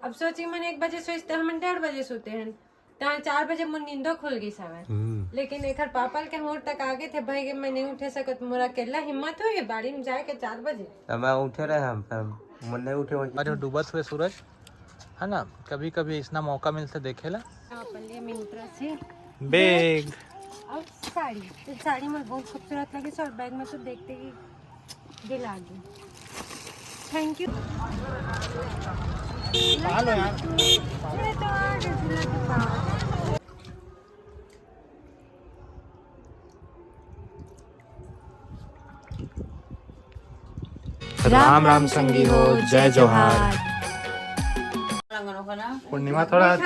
अब सोची मैंने 1 बजे सोचते हम 1:30 बजे सोते हैं तो 4 बजे मुझे नींदो खुल गई सवेर। लेकिन एक पापल के मोड़ तक आगे थे भाई मैं नहीं उठे सकत, मोरा केला हिम्मत हुई बाड़ी में जाए के 4 बजे मैं उठे रहे हम मन नहीं उठे वही डूबत हुए सूरज है ना। कभी कभी इतना मौका मिलता देखेला। अपन लिए मिंत्रा से बैग और साड़ी, तो साड़ी में बहुत खूबसूरत लगी और बैग में तो देखते ही दिल आ गई। Thank you. राम राम संगी हो, जय जोहार। पूर्णिमा थोड़ा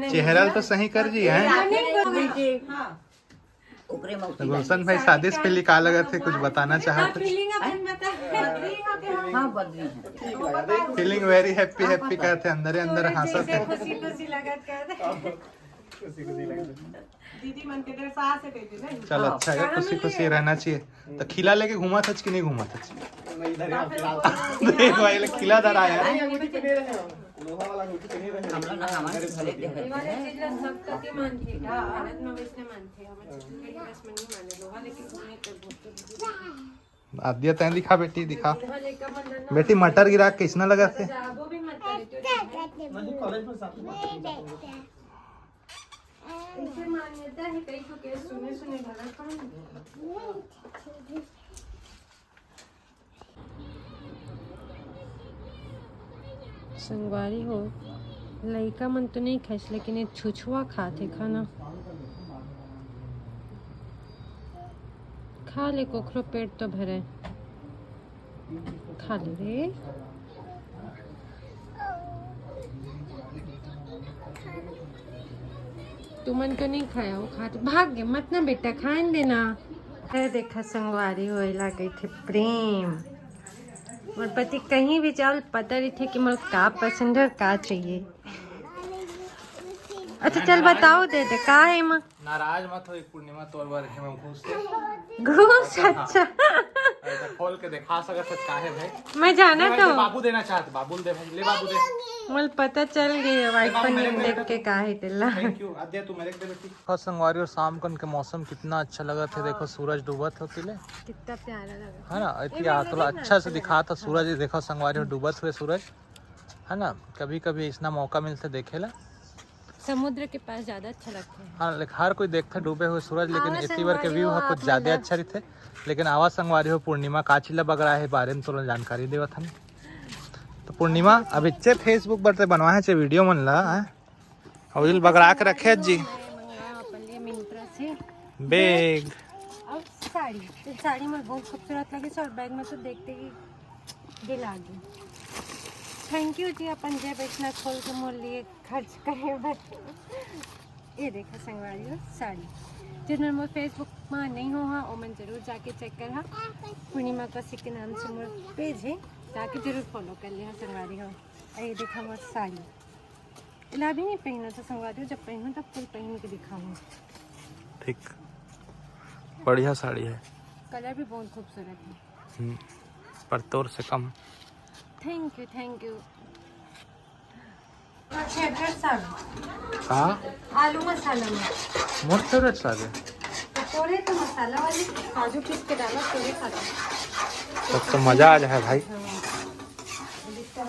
चेहरा तो सही कर जी है। गुलशन भाई शादी से पहले का लगा थे, कुछ बताना चाहते? फीलिंग वेरी हैप्पी हैप्पी कहते अंदर अंदर हंसत है। खुशी खुशी लगत कहते दीदी मन के देर सास से कहती ना। चल अच्छा है, खुशी खुशी रहना चाहिए। तो खिला लेके घुमा था कि नहीं घुमा था? देख भाई खिला दर आया लोहा वाला रोटी तो नहीं रहे। हम लोग ना हमारे घरे के है वाले चीज ला सब तक के मानते हैं। भारत में वैसे मानते हैं, हम छत्तीसगढ़ में बस नहीं माने लोहा, लेकिन घूमने के बहुत आदिया तैं दिखा बेटी, दिखा बेटी। मटर गिरा किसना लगा थे? वो भी मत करे नहीं, कॉलेज में साथ में इसे मान्यता है कई तो केस सुने गलत कौन। संगवारी हो लड़का मन तो नहीं खाइस, लेकिन एक छुछुआ खाते खाना खा ले, कोखरो पेट तो भरे खा ले रे। तुमन तो नहीं खाया वो खाते भाग गए मत ना बेटा, खान देना है। देखा संगवारी हो गई थे प्रेम और पति कहीं भी जाओ पता नहीं थे कि मुझे का पसंद है का चाहिए। अच्छा चल बताओ दे दे का है माँ। नाराज मत हो पूर्णिमा, तोर बार के मैं घूस घूस अच्छा खोल के दिखा सकत है काहे भाई। मैं जाना तो बाबू देना चाहते, बाबू दे भाई, ले बाबू दे। मुझे पता चल गई वाइट पनीर देख के का है तेला। थैंक यू आद्या, तू मेरे दे बेटी। संगवारी और शाम को उनके मौसम कितना अच्छा लगा था। देखो सूरज डूबत होती ले, कितना प्यारा लगा है ना। इतना थोड़ा अच्छा से दिखा था सूरज। देखो संगवारी और डूबत हुए सूरज है ना। कभी कभी इतना मौका मिलता देखेला। समुद्र के पास ज्यादा अच्छा लगता है। हाँ हर कोई देखता डूबे हुए सूरज, लेकिन इसी बार के व्यू कुछ ज्यादा अच्छा रही थे। लेकिन आवाज संगवारी हो पूर्णिमा काचिला बगड़ा है बारे में तो जानकारी देवा था। तो पूर्णिमा अब इच्छे फेसबुक पर से बनवाए चे वीडियो मन ला और बगड़ा के रखे जी। अपन लिए मिंत्रा से बैग और साड़ी, तो साड़ी में बहुत खूबसूरत लगी और बैग में तो देखते ही दिल आ गई। थैंक यू जी, अपन जब इतना खोल के मोल लिए खर्च करे बस। ये देखा संगवारी हो साड़ी, जिन्होंने मोर फेसबुक में नहीं हो हाँ वो मन जरूर जाके चेक कर हाँ। पूर्णिमा कौशिक के नाम से मोर पेज है, जाके जरूर फॉलो कर लिया संगवारी हो। ये देखा मोर साड़ी इला भी नहीं पहना था संगवारी हो, जब पहनूँ तब फुल पहन के दिखाऊँ। ठीक बढ़िया साड़ी है, कलर भी बहुत खूबसूरत है पर तोर से कम। Thank you thank you. Favourite sari हाँ आलू मसाला में मोर फेवरेट साड़ी। तोरे तो मसाला वाली काजू पीस के डाला तोरे खाता तब तो मजा आ जाए भाई।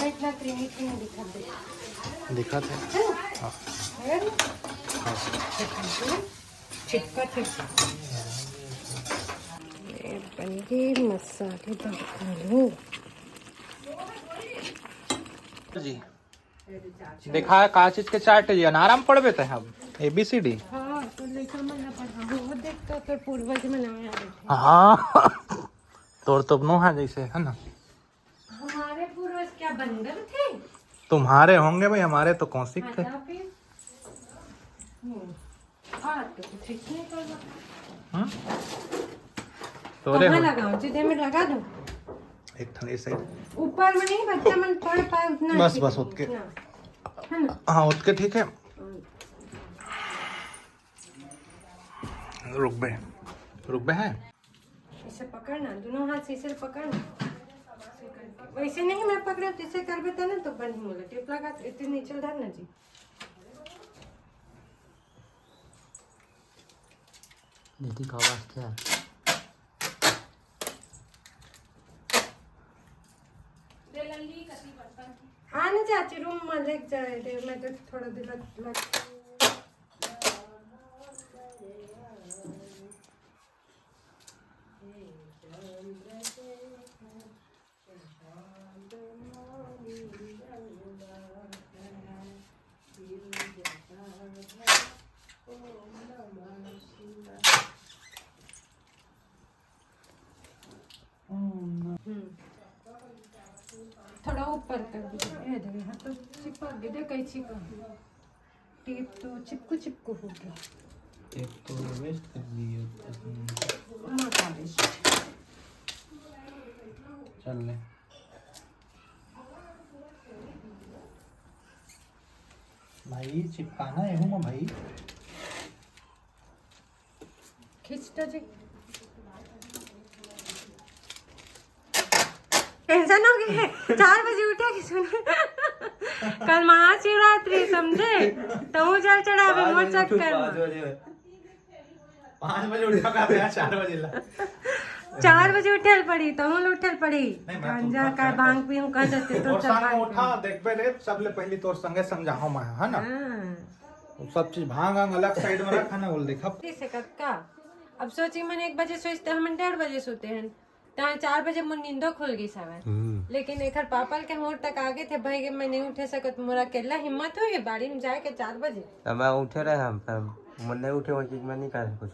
इतना क्रीमी क्रीमी दिखा थे बन गए मसालेदार आलू जी। देखा है का चीज के चार्ट जी अनाराम पढ़बे थे हम ABCD। हाँ तो लेकर मना पड़ा वो देख तो फिर पूर्वज में नया आए थे। हाँ तोर तो नो है जैसे है ना। हमारे पूर्वज क्या बंदर थे? तुम्हारे होंगे भाई, हमारे तो कौशिक थे। तोरे हो लगाओ जिधे में लगा दो एक थोड़ी साइड ऊपर में नहीं बच्चा मन पड़ पाए उतना बस बस उतके हाँ उतके ठीक है। रुक बे है। इसे पकड़ना दोनों हाथ से इसे पकड़ना वैसे नहीं मैं पकड़े जैसे कर बेता ना तो बन मोला टिप लगा इतनी नीचे धर ना जी। दीदी का आवाज क्या? हाँ ना चाची रूम में लेके जाए थे मैं तो थोड़ा दिल लग थोड़ा ऊपर कर दीजिए। ये देखिए हाँ तो चिपक गए कैसी का टेप तो चिपकू हो गया। टेप तो वेस्ट कर दिए। चल ले भाई चिपकाना है हूँ भाई। खींचता जी टेंशन हो गई है। 4 बजे उठे कि सुने कल महाशिवरात्रि समझे तो वो जल चढ़ावे मोर चक्कर में 5 बजे उठा का 4 बजे ला 4 बजे उठल पड़ी तो हम उठल पड़ी गांजा का भांग पीऊं कह देते तो संग उठा देखबे रे सबले पहले तोर संगे समझाओ मैं है ना सब चीज भांग अलग साइड में रखा ना बोल देखा से कक्का। अब सोची मैंने 1 बजे सोचते हम 1:30 बजे सोते हैं तो 4 बजे मुझे नींदो खुल गई सवेर। लेकिन एक पापल के मोर तक आगे थे भाई के मैं नहीं उठे सकत मोरा केला हिम्मत हुई बाड़ी में जाए के 4 बजे तो मैं उठे रहे हम पर मन नहीं उठे वो चीज मैं नहीं कर कुछ।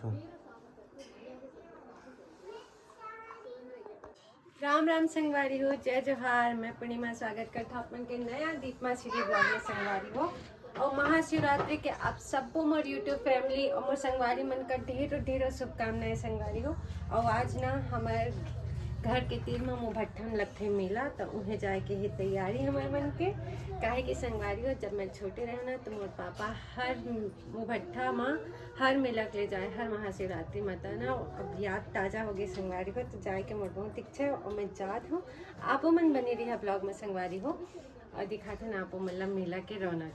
राम राम संगवारी हो जय जोहार। मैं पूर्णिमा स्वागत करता हूँ अपन के नया दीपमा श्री ब्लॉग में संगवारी हो और महाशिवरात्रि के आप सबको मोर यूट्यूब फैमिली और मोर संगवारी मन का ढेरों शुभकामनाएं संगवारी हो। और आज ना हमारे घर के तीर में मुभट्ठन लगते मेला तो उन्हें जाए के ही तैयारी हमारे मन के काहे की संगवारी हो। जब मैं छोटे रहे ना तो मोर पापा हर मुभट्ठा में हर मेला के ले जाए हर महाशिवरात्रि माता ना। अब याद ताज़ा हो गई संगवारी को तो जाए के मोर बहुत इच्छा है और मैं जात हूँ। आपो मन बनी रही है ब्लॉग में संगवारी हो और दिखाते ना आपो मतलब मेला के रौनक।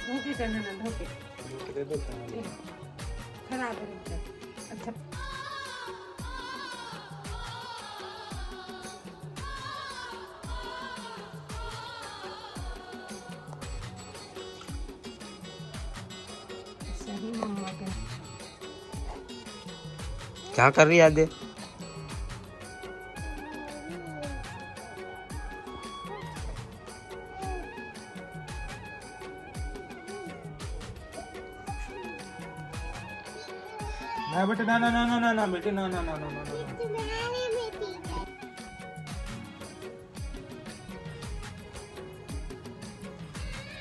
धोके करना ना धोके खराब है अच्छा। सही मम्मा के क्या कर रही है आदे? ना बेटे ना ना ना ना ना ना बेटे ना ना ना ना ना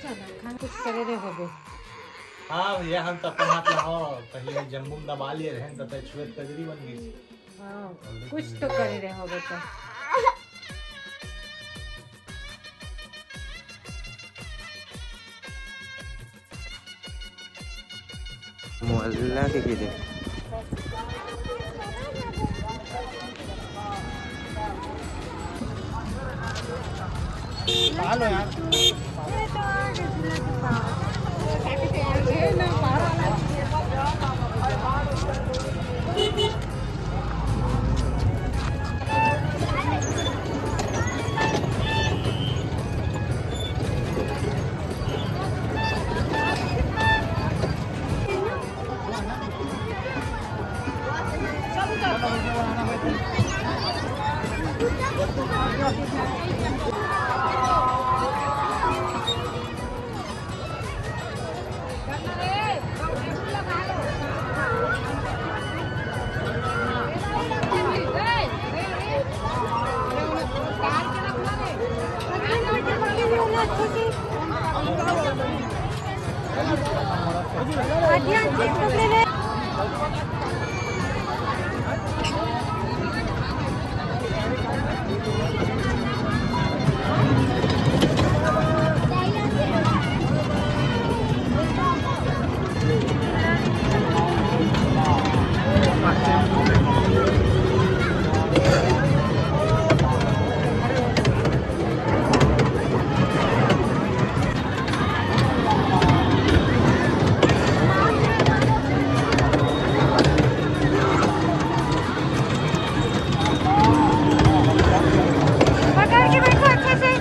चलो खान कुछ करे रे हो गए। हाँ भैया हम तो अपन हाथ लगाओ पहले जम्बू दबा लिए रहे तब तक श्वेत कजरी बन गई। हाँ कुछ तो करे रे हो बेटा। मोहल्ला के किधर पालो यार पकड़ के बैठो अच्छे से।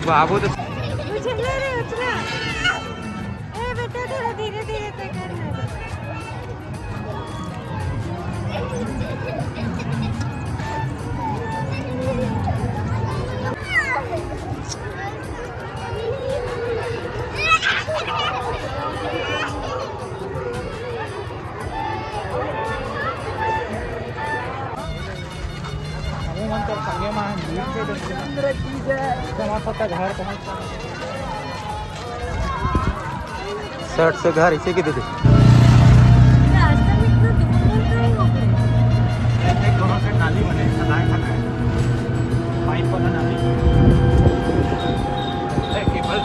बाबू तो उछल रे उछला। ए बेटा थोड़ा धीरे धीरे से करना। म्हणतो संगे मान स्वतः घर पहुंच शर्ट से घर इसे किती थे रास्ता में इतना दूर कहीं हो गए। एक दोनों से नाली बने खदान खाना है पाइप वाला नाली केबल।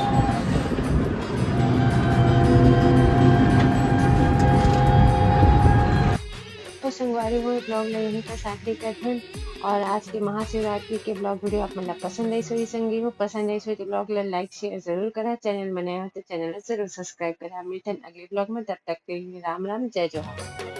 तो संगवारी हुए ब्लॉग में यहीं का साथ करते हैं और आज के महाशिवरात्रि के ब्लॉग वीडियो आप मतलब पसंद आई सो संगी हो पसंद आई सो तो ब्लॉग लाइक शेयर जरूर करा चैनल में नया हो तो चैनल जरूर सब्सक्राइब करा मिलते हैं अगले ब्लॉग में तब तक के लिए राम राम जय जोहार।